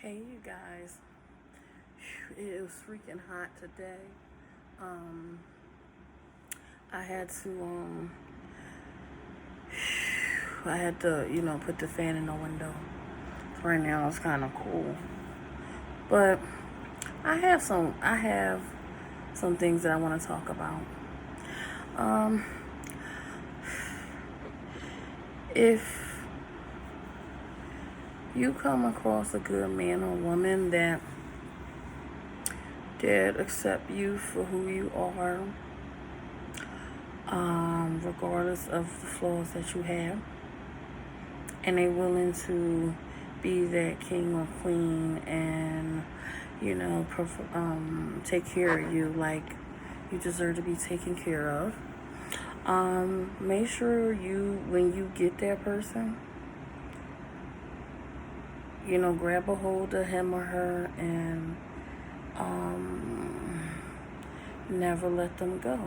Hey you guys, it was freaking hot today. Um, I had to put the fan in the window. Right now it's kind of cool, but I have some things that I want to talk about. Um, if you come across a good man or woman that accept you for who you are, regardless of the flaws that you have, and they willing to be that king or queen and take care of you like you deserve to be taken care of. Make sure when you get that person, grab a hold of him or her and never let them go.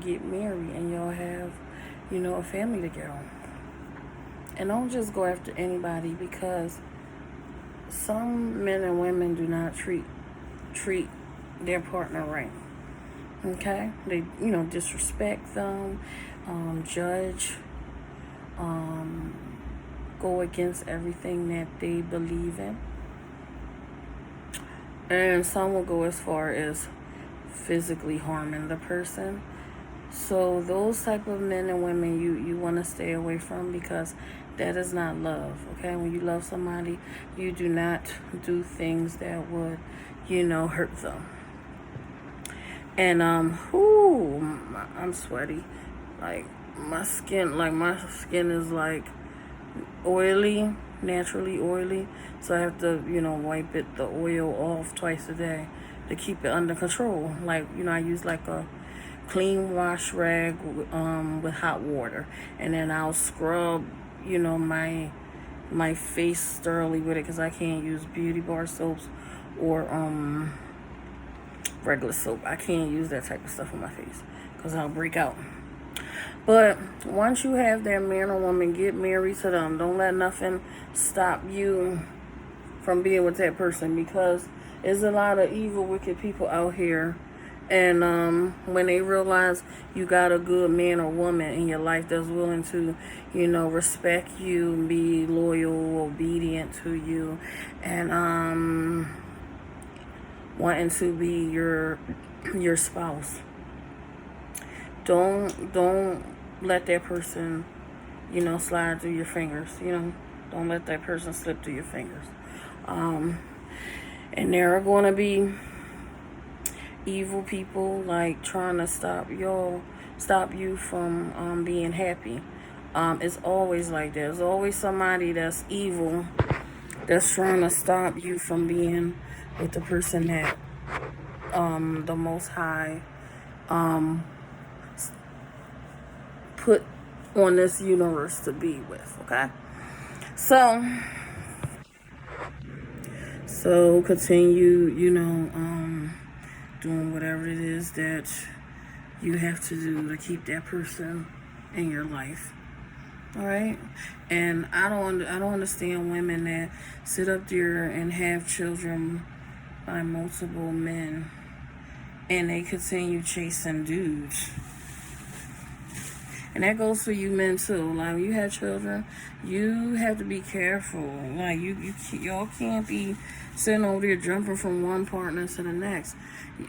Get married and y'all have a family together. And don't just go after anybody, because some men and women do not treat their partner right. Okay? They, disrespect them, judge, go against everything that they believe in. And some will go as far as physically harming the person. So those type of men and women you want to stay away from, because that is not love. Okay, when you love somebody, you do not do things that would hurt them. And I'm sweaty. Like my skin is like oily, naturally oily, so I have to wipe the oil off twice a day to keep it under control. Like I use like a clean wash rag with hot water, and then I'll scrub my face thoroughly with it, because I can't use beauty bar soaps or regular soap. I can't use that type of stuff on my face because I'll break out. But once you have that man or woman, get married to them. Don't let nothing stop you from being with that person, because there's a lot of evil, wicked people out here. And when they realize you got a good man or woman in your life that's willing to, respect you, be loyal, obedient to you, and wanting to be your spouse, don't let that person, slide through your fingers. Don't let that person slip through your fingers. And there are going to be evil people like trying to stop you from being happy. It's always like that. There's always somebody that's evil that's trying to stop you from being with the person that the Most High put on this universe to be with. Okay, so continue doing whatever it is that you have to do to keep that person in your life. All right, and I don't understand women that sit up there and have children by multiple men, and they continue chasing dudes. And that goes for you men too. Like, when you have children, you have to be careful. Like, y'all can't be sitting over there jumping from one partner to the next.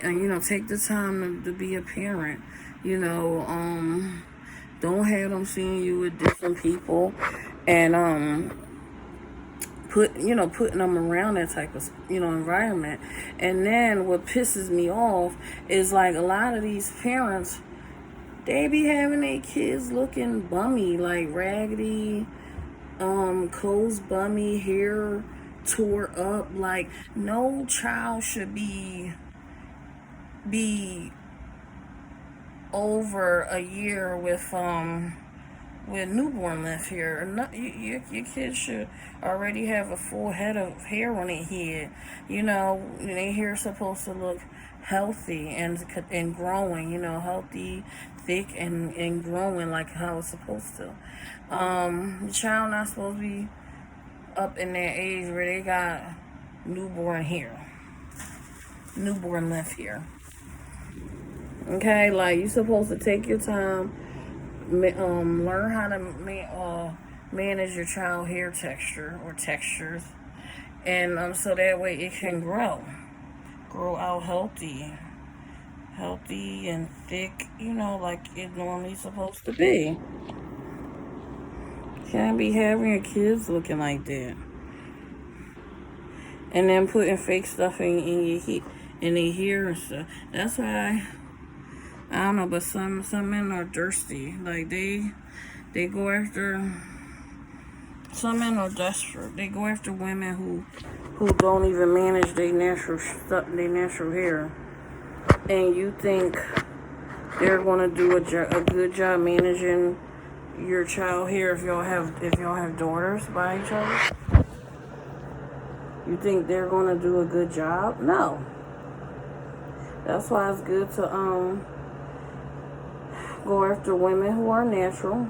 And take the time to be a parent. Don't have them seeing you with different people, and putting them around that type of environment. And then what pisses me off is, like, a lot of these parents, they be having their kids looking bummy, like raggedy, clothes bummy, hair tore up. Like, no child should be over a year with newborn left here. Not, your kids should already have a full head of hair on their head. Their hair is supposed to look healthy and growing. Healthy, thick, and growing like how it's supposed to. The child not supposed to be up in their age where they got newborn hair, newborn length hair. Okay, like you're supposed to take your time, learn how to manage your child hair texture or textures, and so that way it can grow out healthy and thick, like it normally supposed to be. Can't be having your kids looking like that, and then putting fake stuff in their hair and stuff. That's why I don't know, but some men are thirsty. Like they go after. Some men are desperate. They go after women who don't even manage their natural stuff, their natural hair, and you think they're gonna do a good job managing your child hair if y'all have daughters by each other. You think they're gonna do a good job? No. That's why it's good to go after women who are natural,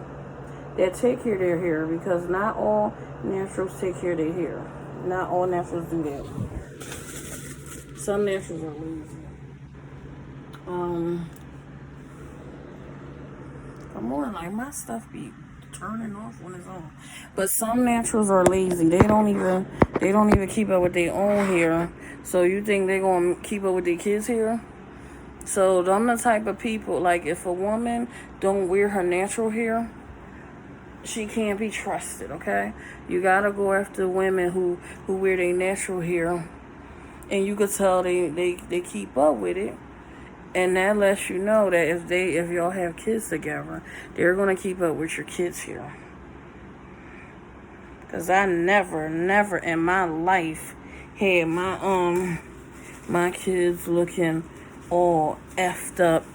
that take care of their hair, because not all naturals take care of their hair. Not all naturals do that. Some naturals are lazy. Come on, like my stuff be turning off when it's on. But some naturals are lazy. They don't even keep up with their own hair. So you think they're gonna keep up with their kids' hair? So I'm the type of people, like if a woman don't wear her natural hair, she can't be trusted, okay? You gotta go after women who wear their natural hair, and you could tell they keep up with it, and that lets you know that if y'all have kids together, they're gonna keep up with your kids' hair. Cause I never in my life had my kids looking all effed up,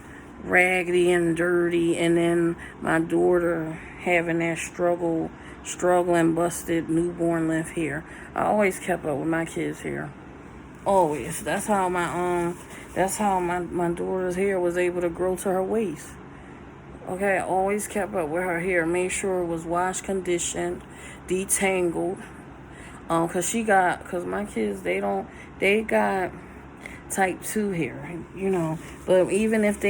raggedy and dirty, and then my daughter having that struggling, busted newborn length hair. I always kept up with my kids' hair. Always. That's how my daughter's hair was able to grow to her waist. Okay, I always kept up with her hair. Made sure it was washed, conditioned, detangled. Cause my kids, they got type 2 hair, But even if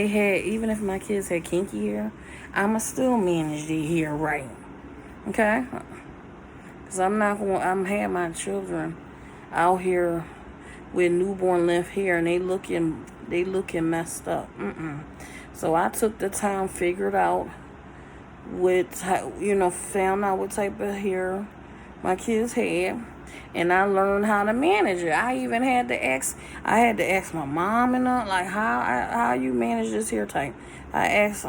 my kids had kinky hair, I'ma still manage their hair right. Okay? Cause I'm having my children out here with newborn length hair, and they looking messed up. So I took the time, figured out found out what type of hair my kids had, and I learned how to manage it. I even had to ask my mom and like how you manage this hair type. I asked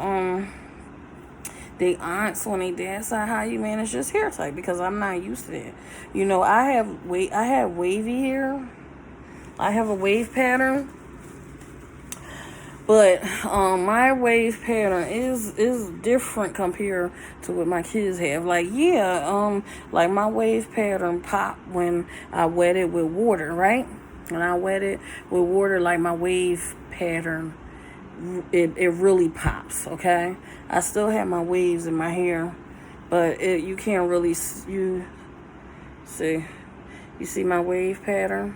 the aunts on their dad's side how you manage this hair type, because I'm not used to that. I have wavy hair. I have a wave pattern. But my wave pattern is different compared to what my kids have. Like like my wave pattern pop when I wet it with water, right? When I wet it with water, like my wave pattern, it really pops. Okay, I still have my waves in my hair, but you can't really you see my wave pattern.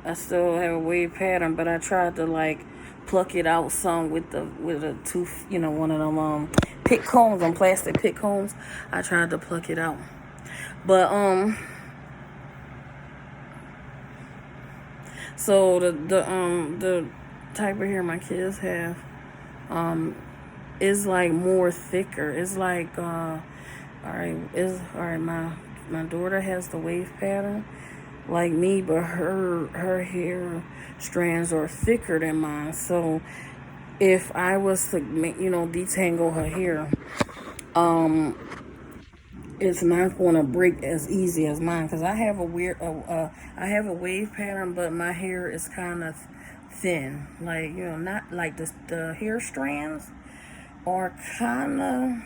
I still have a wave pattern, but I tried to like pluck it out some with a tooth, one of them pick combs, on plastic pick combs. I tried to pluck it out, but so the type of hair my kids have is like more thicker. It's like all right. My daughter has the wave pattern like me, but her hair strands are thicker than mine. So if I was to detangle her hair, it's not going to break as easy as mine, because I have I have a wave pattern, but my hair is kind of thin. Like, not like the hair strands are kind of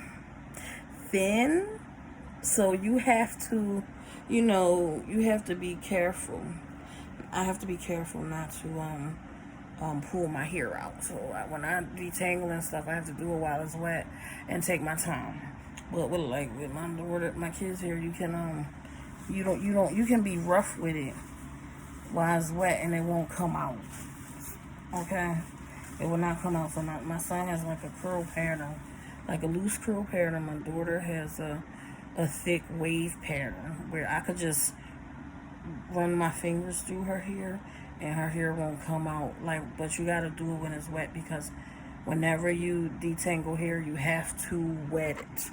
thin, so you have to be careful. I have to be careful not to pull my hair out. So when I detangle and stuff, I have to do it while it's wet and take my time. But with my daughter, my kids here, you can You can be rough with it while it's wet and it won't come out. Okay? It will not come out. So my son has like a curl pattern, like a loose curl pattern. My daughter has a thick wave pattern where I could just run my fingers through her hair and her hair won't come out. Like, but you gotta do it when it's wet, because whenever you detangle hair, you have to wet it.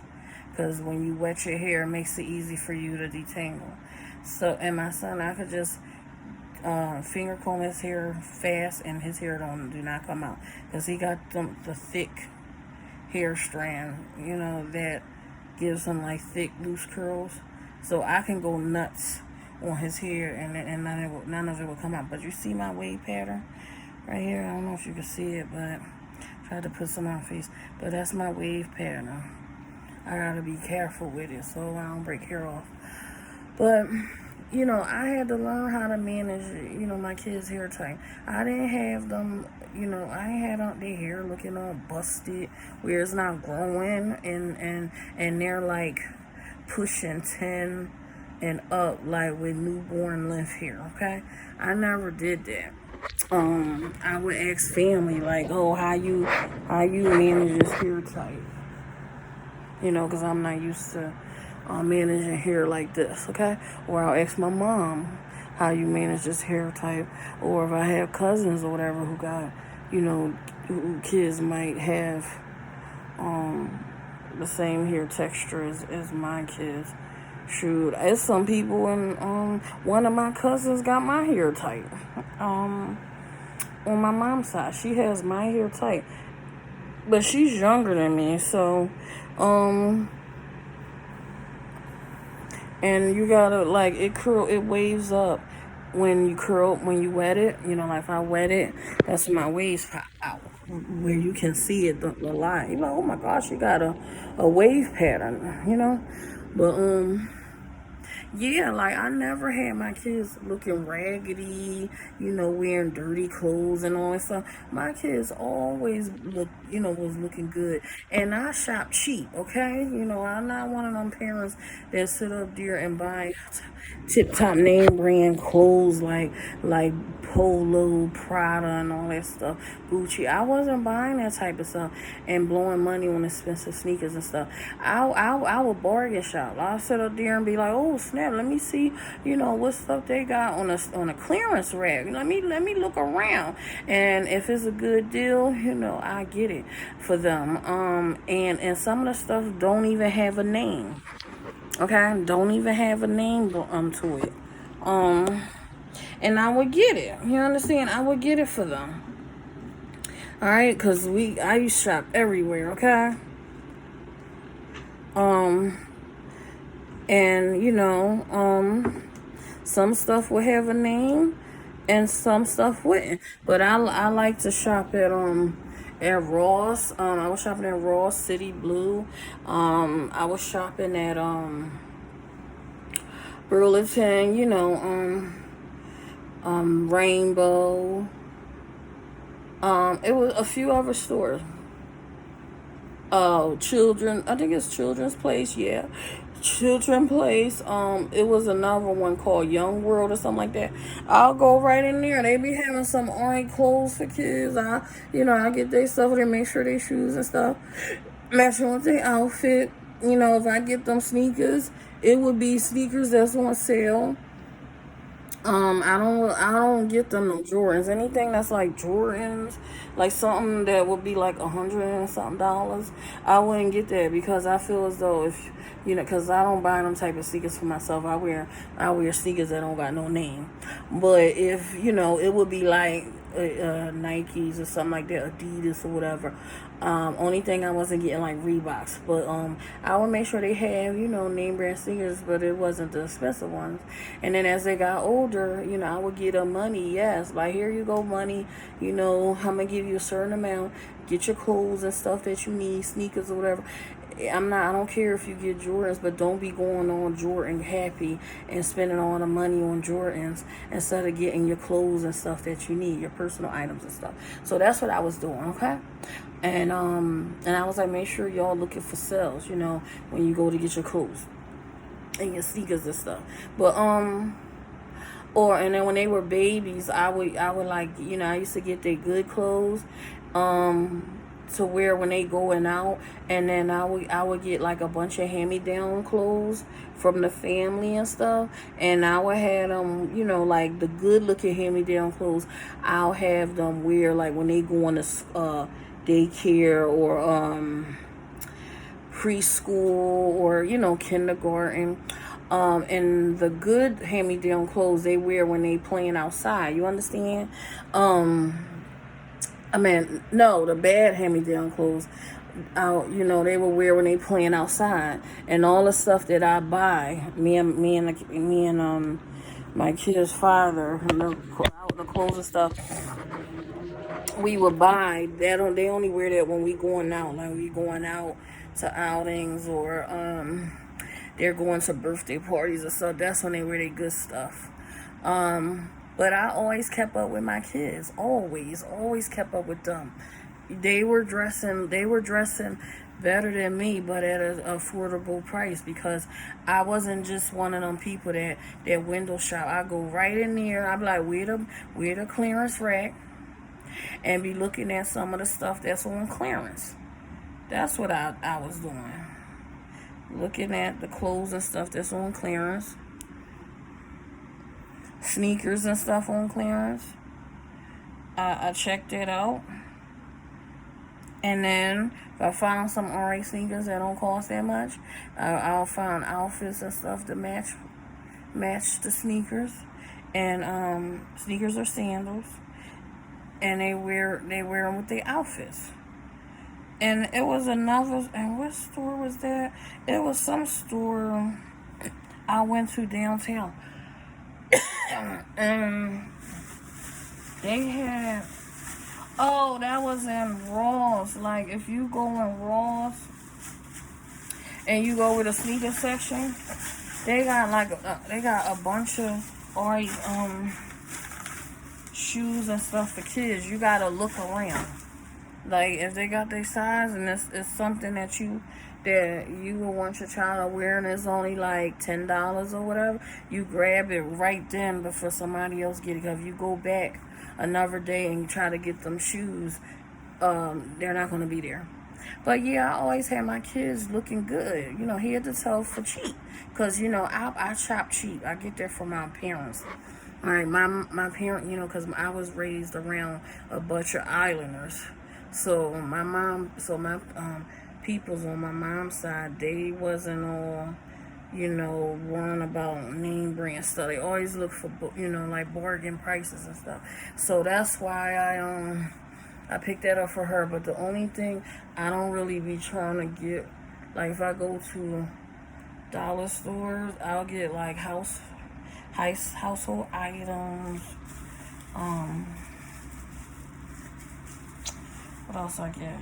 Because when you wet your hair, it makes it easy for you to detangle. So, and my son, I could just finger comb his hair fast, and his hair do not come out, because he got the thick hair strand, that gives him like thick loose curls. So I can go nuts on his hair, and none of it will come out. But you see my wave pattern right here? I don't know if you can see it, but I tried to put some on my face. But that's my wave pattern. I gotta be careful with it so I don't break hair off. But I had to learn how to manage, my kids' hair type. I didn't have them, I ain't had their hair looking all busted where it's not growing, and they're like pushing 10 and up, like with newborn length hair. Okay, I never did that. I would ask family like, oh, how you manage this hair type, because I'm not used to managing hair like this. Okay, or I'll ask my mom how you manage this hair type, or if I have cousins or whatever who got, who kids might have the same hair texture as my kids. Shoot, it's some people, and one of my cousins got my hair tight. On my mom's side, she has my hair tight, but she's younger than me, so and you gotta like it waves up when you wet it. Like if I wet it, that's when my waves pop out, where you can see it, the line. You're like, oh my gosh, you got a wave pattern, but yeah, like I never had my kids looking raggedy, wearing dirty clothes and all that stuff. My kids always was looking good. And I shop cheap, okay? I'm not one of them parents that sit up there and buy tip-top name brand clothes like Polo, Prada, and all that stuff, Gucci. I wasn't buying that type of stuff and blowing money on expensive sneakers and stuff. I would bargain shop. I'll sit up there and be like, oh snap, let me see, what stuff they got on a clearance rack. Let me look around, and if it's a good deal, I get it for them. And some of the stuff don't even have a name. Okay, don't even have a name to it. And I would get it. You understand? I would get it for them. All right, cause I used to shop everywhere. Okay. And some stuff would have a name, and some stuff wouldn't. But I like to shop at Ross. I was shopping at Ross, City Blue. I was shopping at Burlington, Rainbow. It was a few other stores. I think it's Children's Place, yeah. Children's Place. It was another one called Young World or something like that. I'll go right in there. They be having some alright clothes for kids. I get their stuff. They make sure their shoes and stuff matching with their outfit. If I get them sneakers, it would be sneakers that's on sale. I don't get them no Jordans. Anything that's like Jordans, like something that would be like $100 and something, I wouldn't get that, because I feel as though if because I don't buy them type of sneakers for myself. I wear sneakers that don't got no name. But if it would be like Nikes or something like that, Adidas or whatever. Only thing I wasn't getting like Reeboks, but I would make sure they have name brand sneakers, but it wasn't the expensive ones. And then as they got older, I would get them money. Yes, like here you go, money. I'm gonna give you a certain amount. Get your clothes and stuff that you need, sneakers or whatever. I don't care if you get Jordans, but don't be going on Jordan happy and spending all the money on Jordans instead of getting your clothes and stuff that you need, your personal items and stuff. So that's what I was doing, okay? And I was like, make sure y'all looking for sales, when you go to get your clothes. and your sneakers and stuff. But and then when they were babies, I would like, I used to get their good clothes, to wear when they going out, and then I would get like a bunch of hand-me-down clothes from the family and stuff, and I would have them, like the good looking hand-me-down clothes. I'll have them wear like when they go on to daycare or preschool or kindergarten. And the good hand-me-down clothes they wear when they playing outside. You understand? No, the bad hand-me-down clothes, they will wear when they playing outside. And all the stuff that I buy, me and my kid's father, the clothes and stuff we would buy. They only wear that when we going out, like we going out to outings or they're going to birthday parties or so. That's when they wear their good stuff. But I always kept up with my kids. Always kept up with them. They were dressing better than me, but at an affordable price, because I wasn't just one of them people that window shop. I go right in there. I'm like, where the clearance rack, and be looking at some of the stuff that's on clearance. That's what I was doing. Looking at the clothes and stuff that's on clearance. Sneakers and stuff on clearance. I checked it out. And then if I found some alright sneakers that don't cost that much, I'll find outfits and stuff to match the sneakers. And sneakers or sandals. And they wear them with their outfits. And it was another, and what store was that? It was some store I went to downtown. And they had, that was in Ross. Like, if you go in Ross and you go with a sneaker section, they got a bunch of alright shoes and stuff for kids. You gotta look around. Like, if they got their size and it's something that you would want your child to wear, and it's only like $10 or whatever, you grab it right then before somebody else get it. Because if you go back another day and you try to get them shoes, they're not going to be there. But yeah, I always had my kids looking good, head to toe for cheap. Because, I shop cheap. I get that from my parents. Like, my parent, because I was raised around a bunch of islanders. So my peoples on my mom's side, they wasn't all, worrying about name brand stuff. They always look for, like bargain prices and stuff. So that's why I picked that up for her. But the only thing I don't really be trying to get, like if I go to dollar stores, I'll get like household items. What else I get?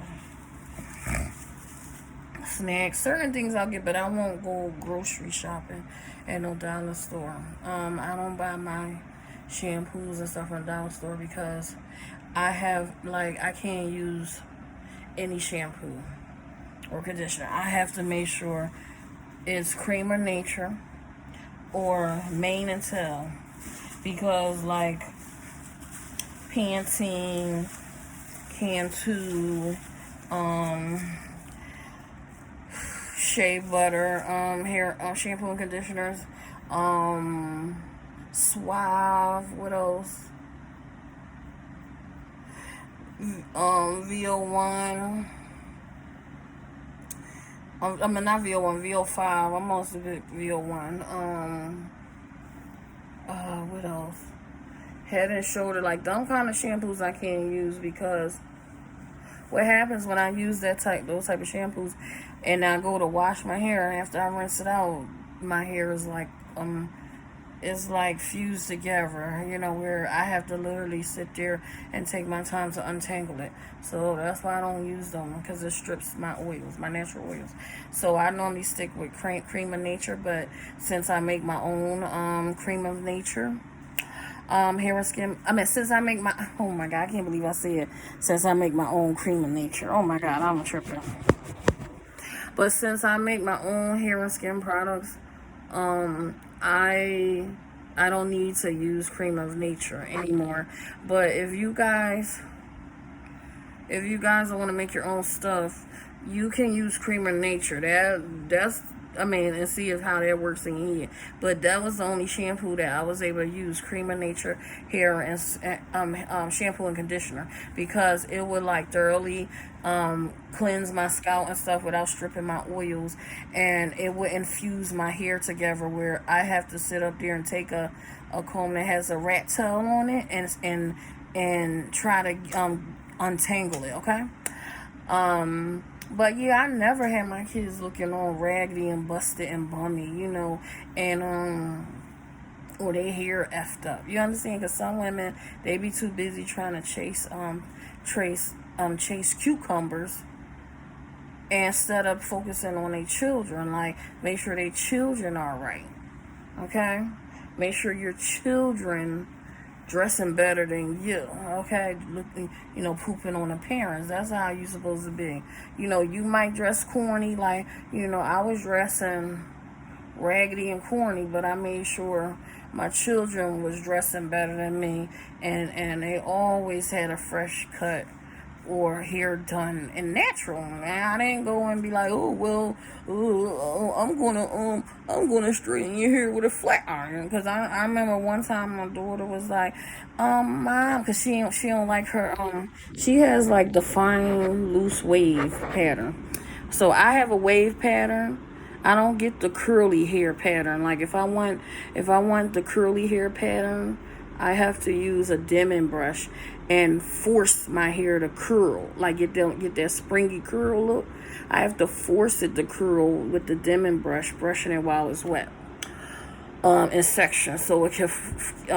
Snacks. Certain things I'll get, but I won't go grocery shopping at no dollar store. I don't buy my shampoos and stuff from the dollar store because I can't use any shampoo or conditioner. I have to make sure it's Cream of Nature or Mane and Tail, because like Pantene, Cantu, shea butter, hair shampoo and conditioners, Suave, what else? VO1. Not VO1, VO5. I'm most of it VO1. What else? Head and Shoulder. Like, them kind of shampoos I can't use, because what happens when I use those type of shampoos and I go to wash my hair, and after I rinse it out, my hair is like it's like fused together, where I have to literally sit there and take my time to untangle it. So that's why I don't use them, because it strips my oils, my natural oils. So I normally stick with Cream of Nature, but since I make my own Cream of Nature hair and skin, since I make my, oh my God, I can't believe I said since I make my own Cream of Nature. Oh my God, I'm tripping. But since I make my own hair and skin products, I don't need to use cream of nature anymore. But if you guys want to make your own stuff, you can use cream of nature. That's I mean, and see if how that works in here. But that was the only shampoo that I was able to use, cream of nature hair and shampoo and conditioner, because it would like thoroughly cleanse my scalp and stuff without stripping my oils, and it would infuse my hair together where I have to sit up there and take a comb that has a rat tail on it and try to untangle it. Okay. But yeah, I never had my kids looking all raggedy and busted and bummy, and or they hair effed up. You understand? Because some women, they be too busy trying to chase cucumbers instead of focusing on their children. Like, make sure their children are right. Okay, make sure your children dressing better than you, okay? Looking, pooping on the parents. That's how you supposed to be. You might dress corny, like, I was dressing raggedy and corny, but I made sure my children was dressing better than me, and they always had a fresh cut or hair done and natural. And I didn't go and be like, I'm gonna straighten your hair with a flat iron. Because I remember one time my daughter was like, mom, because she don't like her, she has like the fine loose wave pattern. So I have a wave pattern. I don't get the curly hair pattern. Like, if I want the curly hair pattern, I have to use a dimming brush and force my hair to curl. Like, it don't get that springy curl look. I have to force it to curl with the dimming brush, brushing it while it's wet, in sections, so it can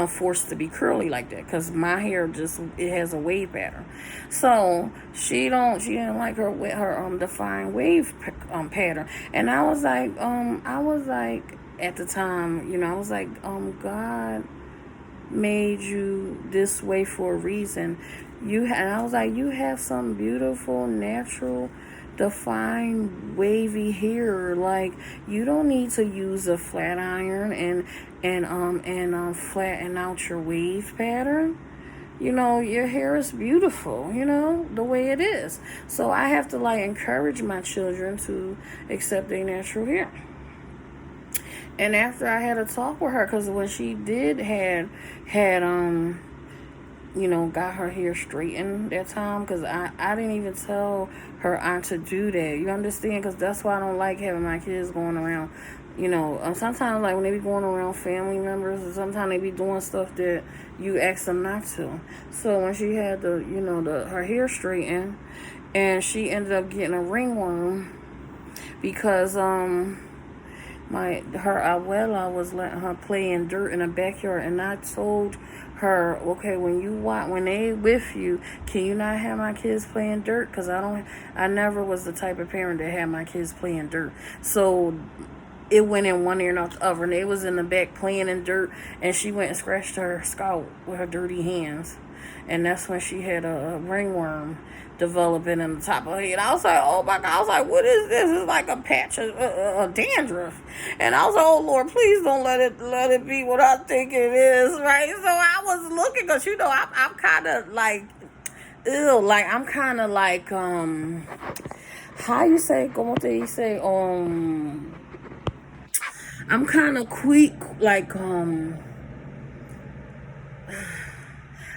force to be curly like that. Because my hair it has a wave pattern. So she didn't like her defined wave pattern. And I was like, at the time, I was like, God made you this way for a reason. And I was like, you have some beautiful, natural, defined, wavy hair. Like, you don't need to use a flat iron and flatten out your wave pattern. Your hair is beautiful, the way it is. So I have to encourage my children to accept their natural hair. And after I had a talk with her, because when she got her hair straightened that time, because I didn't even tell her aunt to do that. You understand? Because that's why I don't like having my kids going around. Sometimes when they be going around family members, and sometimes they be doing stuff that you ask them not to. So when she had her hair straightened, and she ended up getting a ringworm because her abuela was letting her play in dirt in the backyard, and I told her, okay, when they with you, can you not have my kids play in dirt? Because I never was the type of parent that had my kids play in dirt. So it went in one ear and out the other, and they was in the back playing in dirt, and she went and scratched her scalp with her dirty hands, and that's when she had a ringworm developing in the top of her head. I was like, oh my God. I was like, what is this? It's like a patch of dandruff. And I was like, oh Lord, please don't let it be what I think it is, right? So I was looking, because I'm kind of like, ew, like, I'm kind of like, how you say, como te dice, I'm kind of quick, like,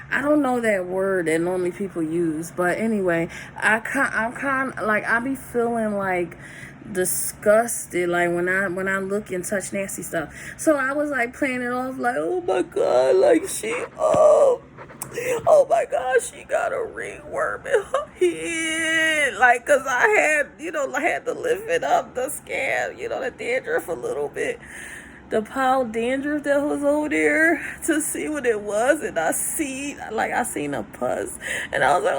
I don't know that word that normally people use, but anyway, I'm kind of like, I be feeling like disgusted, like when I look and touch nasty stuff. So I was like playing it off like, oh my God, like oh my God, she got a ringworm in her head. Like, cause I had to lift it up, the scab, the dandruff a little bit. the pile dandruff that was over there to see what it was, and I seen a pus, and I was like,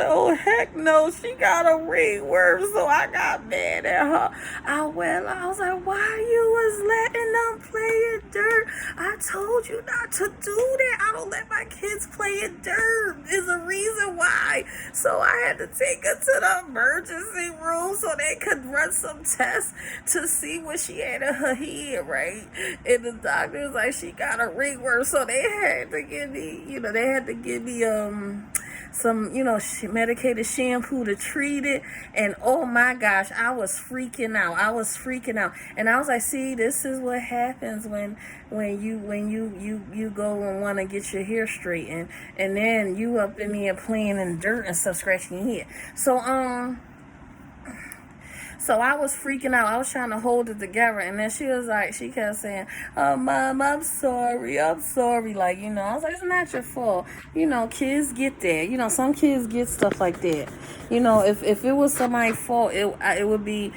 oh heck no, she got a ringworm. So I got mad at her. I was like, why you was letting them play in dirt? I told you not to do that. I don't let my kids play in dirt. There's a reason why. So I had to take her to the emergency room so they could run some tests to see what she had in her head, right? And the doctor was like, she got a ringworm. So they had to give me, some, medicated shampoo to treat it. And oh my gosh, I was freaking out. And I was like, see, this is what happens when you go and want to get your hair straightened, and then you up in there playing in dirt and stuff, scratching your head. So I was freaking out. I was trying to hold it together. And then she kept saying, oh, Mom, I'm sorry. I was like, I was like, it's not your fault. Kids get that. Some kids get stuff like that. If it was somebody's fault, it would be,